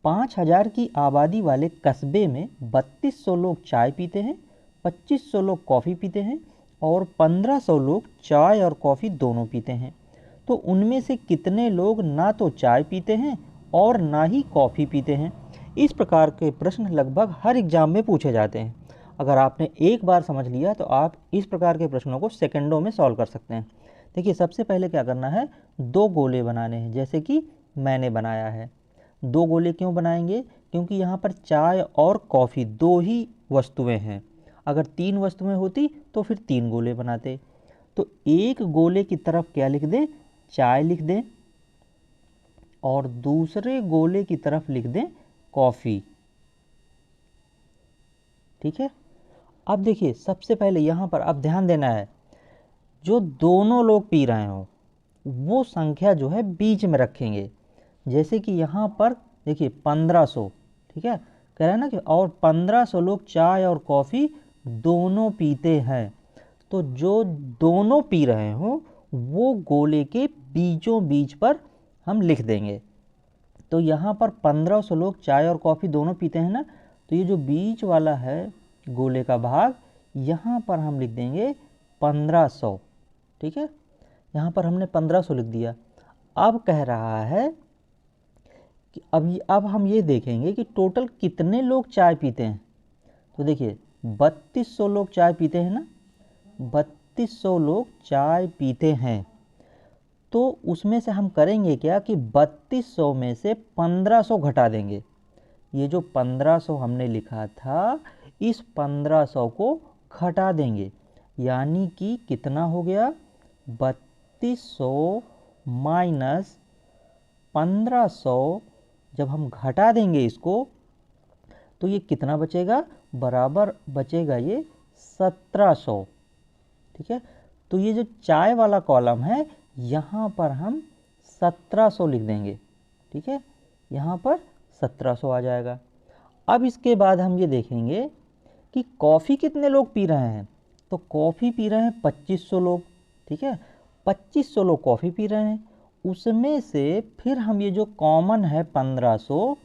5000 की आबादी वाले कस्बे में 3200 लोग चाय पीते हैं, 2500 लोग कॉफ़ी पीते हैं और 1500 लोग चाय और कॉफ़ी दोनों पीते हैं। तो उनमें से कितने लोग ना तो चाय पीते हैं और ना ही कॉफ़ी पीते हैं? इस प्रकार के प्रश्न लगभग हर एग्ज़ाम में पूछे जाते हैं। अगर आपने एक बार समझ लिया तो आप इस प्रकार के प्रश्नों को सेकंडों में सॉल्व कर सकते हैं। देखिए, सबसे पहले क्या करना है, 2 गोले बनाने हैं, जैसे कि मैंने बनाया है। 2 गोले क्यों बनाएंगे? क्योंकि यहाँ पर चाय और कॉफ़ी 2 ही वस्तुएं हैं। अगर 3 वस्तुएं होती तो फिर 3 गोले बनाते। तो एक गोले की तरफ क्या लिख दें, चाय लिख दें, और दूसरे गोले की तरफ लिख दें कॉफ़ी। ठीक है। अब देखिए, सबसे पहले यहाँ पर अब ध्यान देना है, जो दोनों लोग पी रहे हो वो संख्या जो है बीच में रखेंगे। जैसे कि यहाँ पर देखिए 1500, ठीक है, कह रहा है ना कि और 1500 लोग चाय और कॉफ़ी दोनों पीते हैं। तो जो दोनों पी रहे हो वो गोले के बीचों बीच पर हम लिख देंगे। तो यहाँ पर 1500 लोग चाय और कॉफ़ी दोनों पीते हैं ना, तो ये जो बीच वाला है गोले का भाग, यहाँ पर हम लिख देंगे 1500। ठीक है, यहाँ पर हमने 1500 लिख दिया। अब कह रहा है कि अब हम ये देखेंगे कि टोटल कितने लोग चाय पीते हैं। तो देखिए 3200 लोग चाय पीते हैं ना, 3200 लोग चाय पीते हैं। तो उसमें से हम करेंगे क्या कि 3200 में से 1500 घटा देंगे। ये जो 1500 हमने लिखा था, इस 1500 को घटा देंगे, यानी कि कितना हो गया, 3200 माइनस 1500। जब हम घटा देंगे इसको तो ये कितना बचेगा, बराबर बचेगा ये 1700। ठीक है, तो ये जो चाय वाला कॉलम है यहाँ पर हम 1700 लिख देंगे। ठीक है, यहाँ पर 1700 आ जाएगा। अब इसके बाद हम ये देखेंगे कि कॉफ़ी कितने लोग पी रहे हैं। तो कॉफ़ी पी रहे हैं 2500 लोग। ठीक है, 2500 लोग कॉफ़ी पी रहे हैं। उसमें से फिर हम ये जो कॉमन है 1500,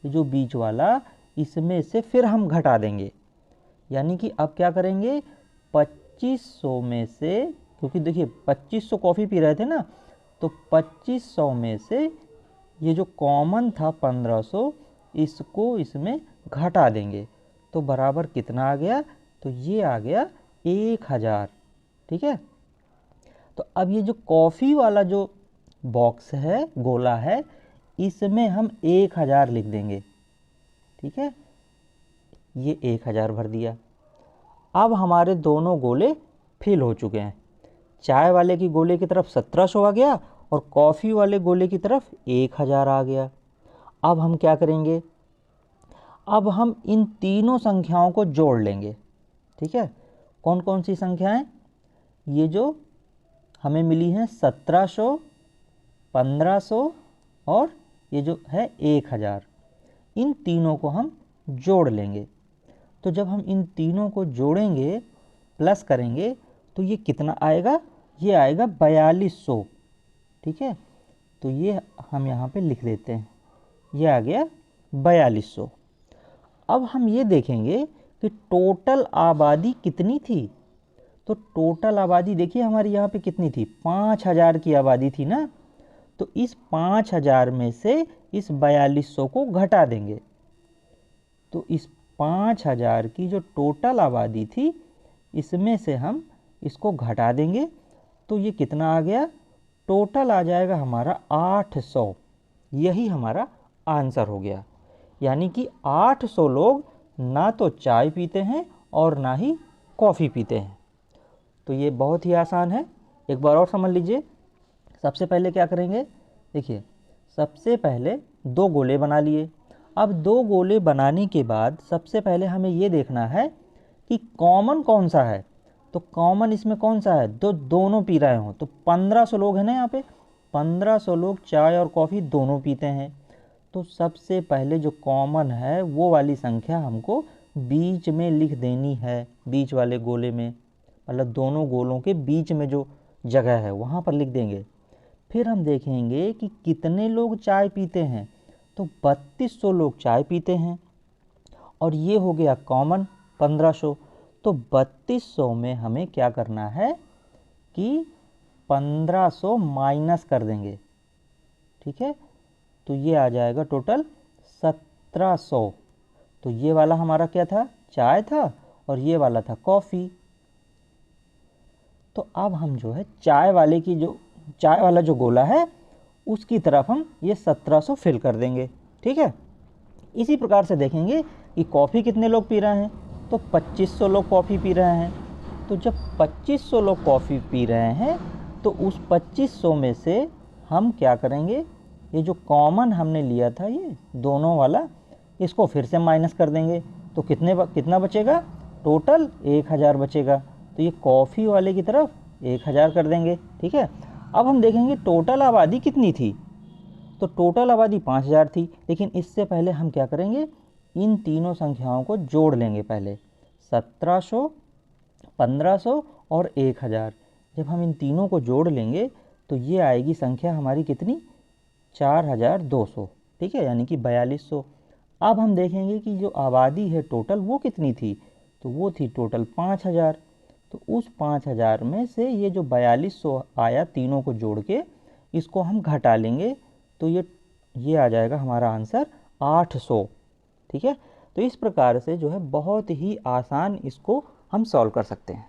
ये जो बीच वाला, इसमें से फिर हम घटा देंगे। यानी कि अब क्या करेंगे, 2500 में से, क्योंकि देखिए 2500 कॉफ़ी पी रहे थे ना, तो 2500 में से ये जो कॉमन था 1500, इसको इसमें घटा देंगे। तो बराबर कितना आ गया, तो ये आ गया 1000। ठीक है, तो अब ये जो कॉफ़ी वाला जो बॉक्स है, गोला है, इसमें हम 1000 लिख देंगे। ठीक है, ये 1000 भर दिया। अब हमारे दोनों गोले फिल हो चुके हैं। चाय वाले की गोले की तरफ 1700 आ गया और कॉफ़ी वाले गोले की तरफ 1000 आ गया। अब हम क्या करेंगे, अब हम इन तीनों संख्याओं को जोड़ लेंगे। ठीक है, कौन कौन सी संख्याएं, ये जो हमें मिली हैं 1700, 1500 और ये जो है 1000, इन तीनों को हम जोड़ लेंगे। तो जब हम इन तीनों को जोड़ेंगे, प्लस करेंगे, तो ये कितना आएगा, ये आएगा 4200। ठीक है, तो ये हम यहाँ पे लिख देते हैं, ये आ गया 4200। अब हम ये देखेंगे कि टोटल आबादी कितनी थी। तो टोटल आबादी देखिए हमारी यहाँ पे कितनी थी, 5000 की आबादी थी ना। तो इस 5000 में से इस 4200 को घटा देंगे। तो इस 5000 की जो टोटल आबादी थी, इसमें से हम इसको घटा देंगे। तो ये कितना आ गया, टोटल आ जाएगा हमारा 800। यही हमारा आंसर हो गया। यानी कि 800 लोग ना तो चाय पीते हैं और ना ही कॉफ़ी पीते हैं। तो ये बहुत ही आसान है, एक बार और समझ लीजिए। सबसे पहले क्या करेंगे, देखिए सबसे पहले 2 गोले बना लिए। अब 2 गोले बनाने के बाद सबसे पहले हमें ये देखना है कि कॉमन कौन सा है। तो कॉमन इसमें कौन सा है, दोनों पी रहे हों। तो 1500 लोग हैं ना यहाँ पे, 1500 लोग चाय और कॉफ़ी दोनों पीते हैं। तो सबसे पहले जो कॉमन है वो वाली संख्या हमको बीच में लिख देनी है, बीच वाले गोले में, मतलब दोनों गोलों के बीच में जो जगह है वहाँ पर लिख देंगे। फिर हम देखेंगे कि कितने लोग चाय पीते हैं। तो 3200 लोग चाय पीते हैं और ये हो गया कॉमन 1500। तो 3200 में हमें क्या करना है कि 1500 माइनस कर देंगे, ठीक है। तो ये आ जाएगा टोटल 1700। तो ये वाला हमारा क्या था, चाय था, और ये वाला था कॉफ़ी। तो अब हम जो है चाय वाला जो गोला है उसकी तरफ हम ये 1700 फिल कर देंगे, ठीक है। इसी प्रकार से देखेंगे कि कॉफ़ी कितने लोग पी रहे हैं, तो 2500 लोग कॉफ़ी पी रहे हैं। तो जब 2500 लोग कॉफ़ी पी रहे हैं तो उस 2500 में से हम क्या करेंगे, ये जो कॉमन हमने लिया था ये दोनों वाला, इसको फिर से माइनस कर देंगे। तो कितना बचेगा, टोटल 1000 बचेगा। तो ये कॉफ़ी वाले की तरफ 1000 कर देंगे, ठीक है। अब हम देखेंगे टोटल आबादी कितनी थी। तो टोटल आबादी 5000 थी, लेकिन इससे पहले हम क्या करेंगे, इन तीनों संख्याओं को जोड़ लेंगे पहले, 1700, 1500 और 1000। जब हम इन तीनों को जोड़ लेंगे तो ये आएगी संख्या हमारी कितनी, 4200, ठीक है, यानी कि 4200। अब हम देखेंगे कि जो आबादी है टोटल वो कितनी थी, तो वो थी टोटल 5000। तो उस 5000 में से ये जो 4200 आया तीनों को जोड़ के, इसको हम घटा लेंगे। तो ये आ जाएगा हमारा आंसर 800, ठीक है। तो इस प्रकार से जो है बहुत ही आसान इसको हम सॉल्व कर सकते हैं।